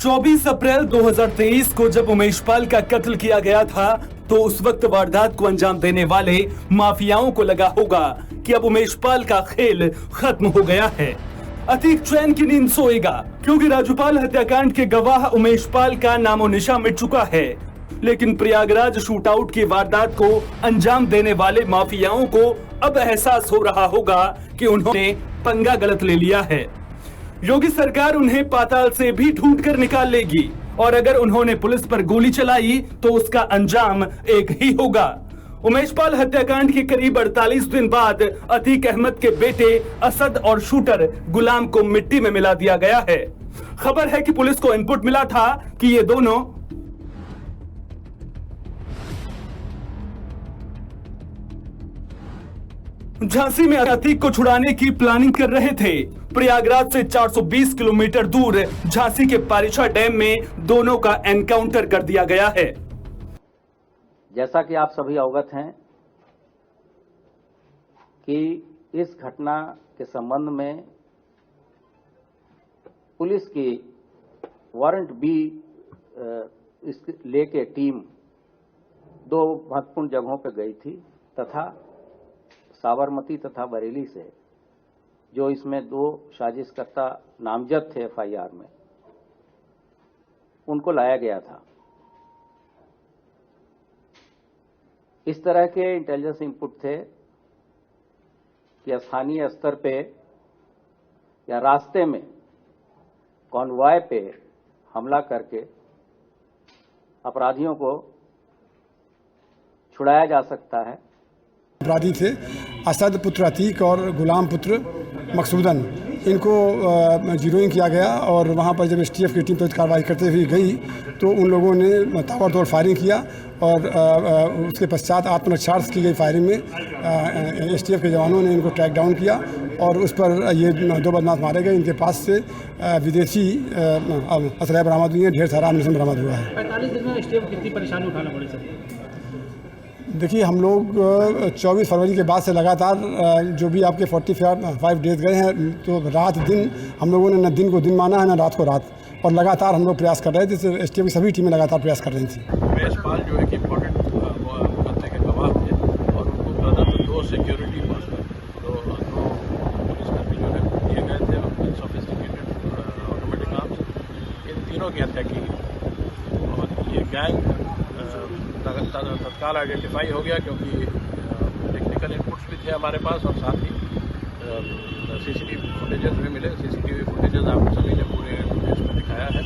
24 अप्रैल 2023 को जब उमेश पाल का कत्ल किया गया था तो उस वक्त वारदात को अंजाम देने वाले माफियाओं को लगा होगा कि अब उमेश पाल का खेल खत्म हो गया है। अतीक चैन की नींद सोएगा क्योंकि राजूपाल हत्याकांड के गवाह उमेश पाल का नामो निशान मिट चुका है। लेकिन प्रयागराज शूटआउट की वारदात को अंजाम देने वाले माफियाओं को अब एहसास हो रहा होगा कि उन्होंने पंगा गलत ले लिया है। योगी सरकार उन्हें पाताल से भी ढूंढ कर निकाल लेगी और अगर उन्होंने पुलिस पर गोली चलाई तो उसका अंजाम एक ही होगा। उमेश पाल हत्याकांड के करीब 48 दिन बाद अतीक अहमद के बेटे असद और शूटर गुलाम को मिट्टी में मिला दिया गया है। खबर है कि पुलिस को इनपुट मिला था कि ये दोनों झांसी में अतीक को छुड़ाने की प्लानिंग कर रहे थे। प्रयागराज से 420 किलोमीटर दूर झांसी के पारिछा डैम में दोनों का एनकाउंटर कर दिया गया है। जैसा कि आप सभी अवगत हैं कि इस घटना के संबंध में पुलिस की वारंट बी लेके टीम दो महत्वपूर्ण जगहों पर गई थी तथा साबरमती तथा बरेली से जो इसमें दो साजिशकर्ता नामजद थे एफआईआर में, उनको लाया गया था। इस तरह के इंटेलिजेंस इनपुट थे कि स्थानीय स्तर पे या रास्ते में कॉन्वॉय पे हमला करके अपराधियों को छुड़ाया जा सकता है। अपराधी थे असद पुत्र अतीक और गुलाम पुत्र मकसूदन, इनको जीरोइंग किया गया और वहाँ पर जब एसटीएफ की टीम पर कार्रवाई करते हुए गई तो उन लोगों ने ताबड़तोड़ फायरिंग किया और उसके पश्चात आत्मरक्षार्थ की गई फायरिंग में एसटीएफ के जवानों ने इनको ट्रैक डाउन किया और उस पर ये दो बदमाश मारे गए। इनके पास से विदेशी असलहा बरामद हुई है, ढेर सारा आमनेशन बरामद हुआ है। 45 दिन में एसटीएफ कितनी परेशानी उठाना पड़ी सर? देखिए, हम लोग 24 फरवरी के बाद से लगातार जो भी आपके 45 डेज गए हैं तो रात दिन हम लोगों ने न दिन को दिन माना है न रात को रात, और लगातार हम लोग प्रयास कर रहे थे। एसटीएफ की सभी टीमें लगातार प्रयास कर रही थी। उमेश पाल जो एक इम्पोर्टेंट हत्या के गवाह थे और उनको ब्रदर दो सिक्योरिटी पर्सनल दो पुलिसकर्मी जो है दिए गए थे और सोफिस्टिकेटेड ऑटोमेटिक आर्म्स, इन तीनों की हत्या की गई और ये गैंग तत्काल आइडेंटिफाई हो गया क्योंकि टेक्निकल इनपुट्स भी थे हमारे पास और साथ ही सीसीटीवी फुटेजेस भी मिले। सीसीटीवी फुटेजेस आप सभी ने पूरे देश में दिखाया है।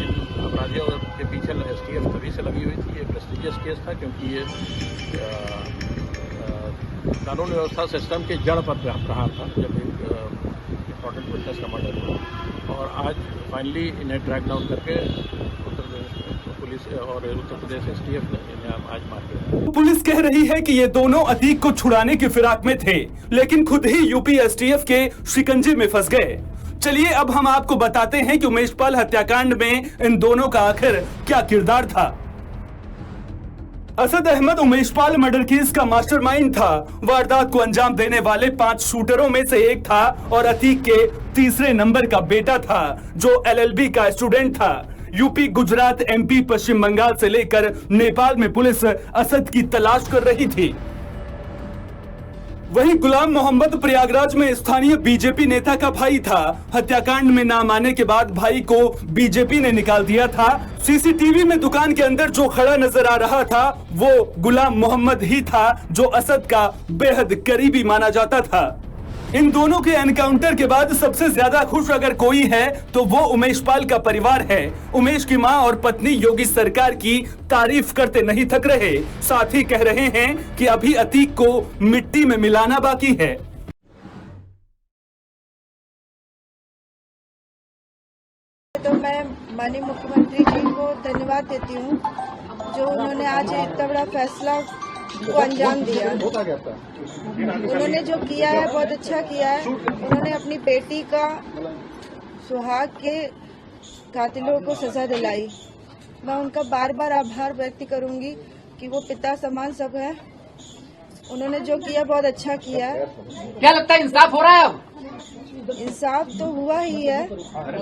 इन अपराधियों के पीछे एसटीएफ तभी से लगी हुई थी। ये प्रेस्टिजियस केस था क्योंकि ये कानून व्यवस्था सिस्टम के जड़ पर प्रहार था जब एक इम्पोर्टेंट विटनेस का मर्डर हुआ और आज फाइनली इन्हें ट्रैक डाउन करके और उत्तर प्रदेश एसटीएफ ने इन्हें आज मार दिया। पुलिस कह रही है कि ये दोनों अतीक को छुड़ाने की फिराक में थे लेकिन खुद ही यूपी एसटीएफ के शिकंजे में फंस गए। चलिए अब हम आपको बताते हैं कि उमेश पाल हत्याकांड में इन दोनों का आखिर क्या किरदार था। असद अहमद उमेश पाल मर्डर केस का मास्टरमाइंड था। वारदात को अंजाम देने वाले 5 शूटरों में से एक था और अतीक के तीसरे नंबर का बेटा था जो एलएलबी का स्टूडेंट था। यूपी, गुजरात, एमपी, पश्चिम बंगाल से लेकर नेपाल में पुलिस असद की तलाश कर रही थी। वहीं गुलाम मोहम्मद प्रयागराज में स्थानीय बीजेपी नेता का भाई था। हत्याकांड में नाम आने के बाद भाई को बीजेपी ने निकाल दिया था। सीसीटीवी में दुकान के अंदर जो खड़ा नजर आ रहा था वो गुलाम मोहम्मद ही था जो असद का बेहद करीबी माना जाता था। इन दोनों के एनकाउंटर के बाद सबसे ज्यादा खुश अगर कोई है तो वो उमेश पाल का परिवार है। उमेश की मां और पत्नी योगी सरकार की तारीफ करते नहीं थक रहे, साथ ही कह रहे हैं कि अभी अतीक को मिट्टी में मिलाना बाकी है। तो मैं माननीय मुख्यमंत्री जी को धन्यवाद देती हूँ जो उन्होंने आज इतना बड़ा फैसला को अंजाम दिया। उन्होंने जो किया है बहुत अच्छा किया है। उन्होंने अपनी बेटी का सुहाग के कातिलों को सजा दिलाई। मैं उनका बार बार आभार व्यक्त करूंगी कि वो पिता समान सब है उन्होंने जो किया बहुत अच्छा किया। क्या लगता है इंसाफ हो रहा है अब? इंसाफ तो हुआ ही है,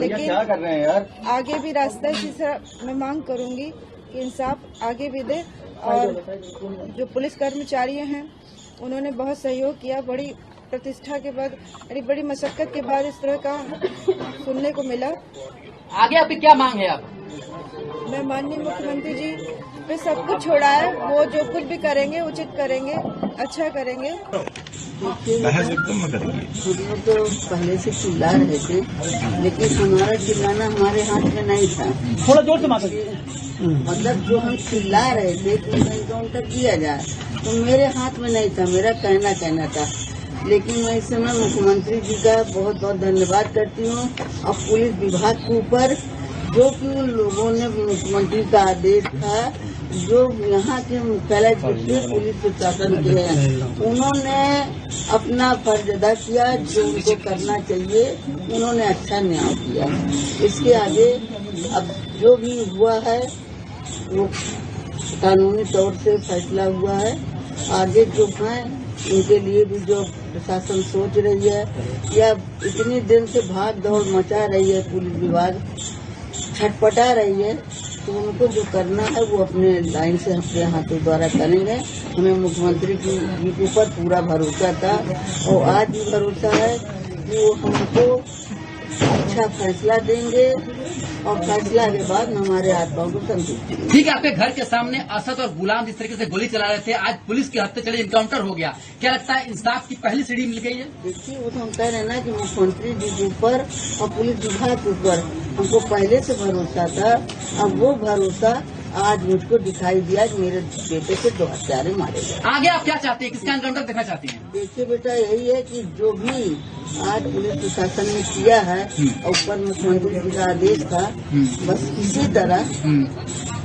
लेकिन क्या कर रहे हैं यार, आगे भी रास्ता इसी तरह मैं मांग करूंगी कि इंसाफ आगे भी दे। और जो पुलिस कर्मचारी हैं उन्होंने बहुत सहयोग किया, बड़ी प्रतिष्ठा के बाद, बड़ी मशक्कत के बाद इस तरह का सुनने को मिला। आगे आपकी क्या मांग है? आप मैं माननीय मुख्यमंत्री जी पे सब कुछ छोड़ा है, वो जो कुछ भी करेंगे उचित करेंगे, अच्छा करेंगे। हम लोग तो पहले से चिल्ला रहे थे, लेकिन हमारा चिल्लाना हमारे हाथ में नहीं था। थोड़ा जोर से माता जी। मतलब जो हम चिल्ला रहे थे कि एनकाउंटर किया जाए, तो मेरे हाथ में नहीं था, मेरा कहना था। लेकिन मैं इस समय मुख्यमंत्री जी का बहुत बहुत धन्यवाद करती हूँ और पुलिस विभाग के ऊपर, जो कि उन लोगों ने मुख्यमंत्री का आदेश था, जो यहाँ के मुख्यालय के पुलिस प्रशासन के हैं, उन्होंने अपना फर्ज अदा किया जो उनको करना चाहिए, उन्होंने अच्छा न्याय किया। इसके आगे अब जो भी हुआ है वो कानूनी तौर से फैसला हुआ है। आगे जो है उनके लिए भी जो प्रशासन सोच रही है, या इतनी दिन से भाग दौड़ मचा रही है, पुलिस विभाग छटपटा रही है, तो उनको जो करना है वो अपने लाइन से अपने हाथों द्वारा करेंगे। हमें मुख्यमंत्री जी के ऊपर पूरा भरोसा था और आज भी भरोसा है कि वो हमको अच्छा फैसला देंगे और फैसला के बाद हमारे आत्माओं को संतुष्टि। ठीक है, आपके घर के सामने असद और गुलाम जिस तरीके से गोली चला रहे थे, आज पुलिस के हत्थे चले, इनकाउंटर हो गया, क्या लगता है इंसाफ की पहली सीढ़ी मिल गई है? देखिए, वो तो हम कह रहे हैं ना कि मुख्यमंत्री जी के ऊपर और पुलिस विभाग के ऊपर हमको पहले से भरोसा था। अब वो भरोसा आज मुझको दिखाई दिया कि मेरे बेटे से 2 हत्यारे मारे गए। आगे आप क्या चाहते हैं, किसका एनकाउंटर देखना चाहती हैं? देखिए बेटा, यही है कि जो भी आज पुलिस प्रशासन ने किया है और ऊपर मुख्यमंत्री जी का आदेश था, बस इसी तरह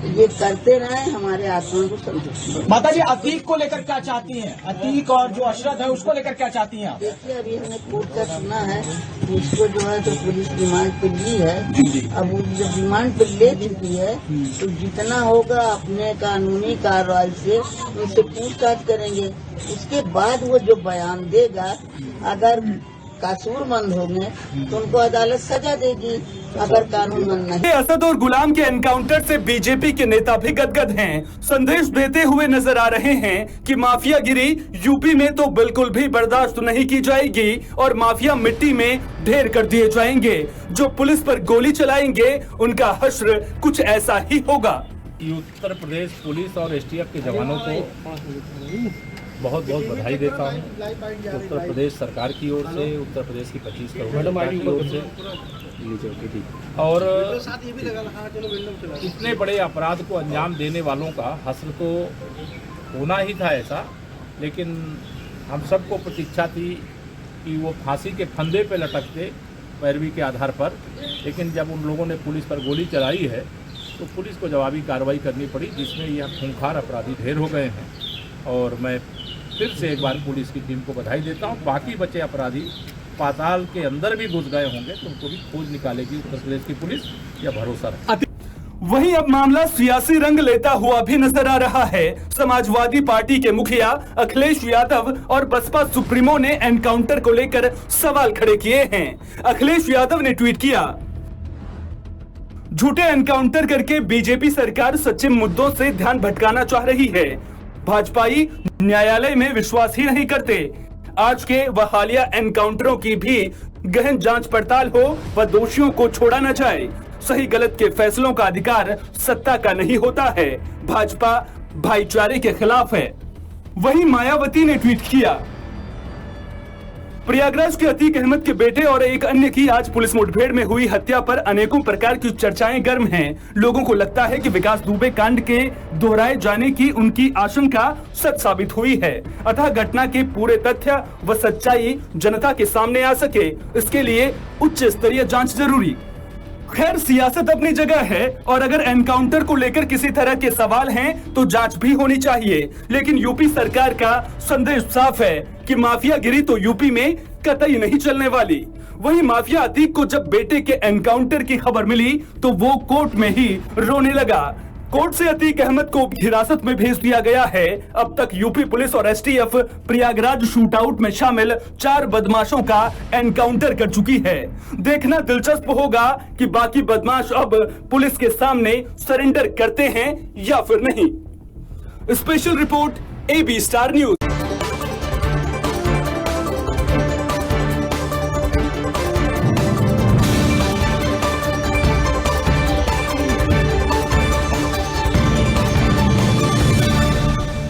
ये करते रहे, हमारे आत्मा को संतुष्टि। माता जी, अतीक को लेकर क्या चाहती हैं? अतीक और जो अशरत है उसको लेकर क्या चाहती हैं आप? देखिए, अभी हमने कोर्ट का सुना है, उसको जो है तो पुलिस रिमांड पे ली है। अब वो जब रिमांड पे ले चुकी है तो जितना होगा अपने कानूनी कार्रवाई से उनसे पूछताछ करेंगे। उसके बाद वो जो बयान देगा, अगर कसूरमंद होंगे तो उनको अदालत सजा देगी, अगर कानूनमंद नहीं। असद और गुलाम के एनकाउंटर से बीजेपी के नेता भी गदगद हैं, संदेश देते हुए नजर आ रहे हैं कि माफियागिरी यूपी में तो बिल्कुल भी बर्दाश्त नहीं की जाएगी और माफिया मिट्टी में ढेर कर दिए जाएंगे। जो पुलिस पर गोली चलाएंगे उनका हश्र कुछ ऐसा ही होगा। उत्तर प्रदेश पुलिस और एसटीएफ के जवानों को बहुत बहुत बधाई देता हूँ। उत्तर प्रदेश सरकार की ओर से, उत्तर प्रदेश की 25 करोड़ जनता की ओर से, और इतने बड़े अपराध को अंजाम देने वालों का हश्र तो होना ही था ऐसा, लेकिन हम सबको प्रतीक्षा थी कि वो फांसी के फंदे पे लटकते पैरवी के आधार पर। लेकिन जब उन लोगों ने पुलिस पर गोली चलाई है तो पुलिस को जवाबी कार्रवाई करनी पड़ी, जिसमें यह खूंखार अपराधी ढेर हो गए हैं। और मैं फिर से एक बार पुलिस की टीम को बधाई देता हूँ। बाकी बचे अपराधी पाताल के अंदर भी घुस गए होंगे तो उनको भी खोज निकालेगी उत्तर प्रदेश की पुलिस, यह भरोसा रहे। वहीं अब मामला सियासी रंग लेता हुआ भी नजर आ रहा है। समाजवादी पार्टी के मुखिया अखिलेश यादव और बसपा सुप्रीमो ने एनकाउंटर को लेकर सवाल खड़े किए हैं। अखिलेश यादव ने ट्वीट किया, झूठे एनकाउंटर करके बीजेपी सरकार सच्चे मुद्दों से ध्यान भटकाना चाह रही है। भाजपाई न्यायालय में विश्वास ही नहीं करते। आज के व हालिया एनकाउंटरों की भी गहन जांच पड़ताल हो व दोषियों को छोड़ा न जाए। सही गलत के फैसलों का अधिकार सत्ता का नहीं होता है। भाजपा भाईचारे के खिलाफ है। वहीं मायावती ने ट्वीट किया, प्रयागराज के अतीक अहमद के बेटे और एक अन्य की आज पुलिस मुठभेड़ में हुई हत्या पर अनेकों प्रकार की चर्चाएं गर्म हैं। लोगों को लगता है कि विकास दुबे कांड के दोहराए जाने की उनकी आशंका सच साबित हुई है। अतः घटना के पूरे तथ्य व सच्चाई जनता के सामने आ सके, इसके लिए उच्च स्तरीय जांच जरूरी। खैर, सियासत अपनी जगह है और अगर एनकाउंटर को लेकर किसी तरह के सवाल हैं तो जांच भी होनी चाहिए। लेकिन यूपी सरकार का संदेश साफ है कि माफियागिरी तो यूपी में कतई नहीं चलने वाली। वहीं माफिया अतीक को जब बेटे के एनकाउंटर की खबर मिली तो वो कोर्ट में ही रोने लगा। कोर्ट से अतीक अहमद को हिरासत में भेज दिया गया है। अब तक यूपी पुलिस और एसटीएफ प्रयागराज शूटआउट में शामिल 4 बदमाशों का एनकाउंटर कर चुकी है। देखना दिलचस्प होगा कि बाकी बदमाश अब पुलिस के सामने सरेंडर करते हैं या फिर नहीं। Special report AB star news.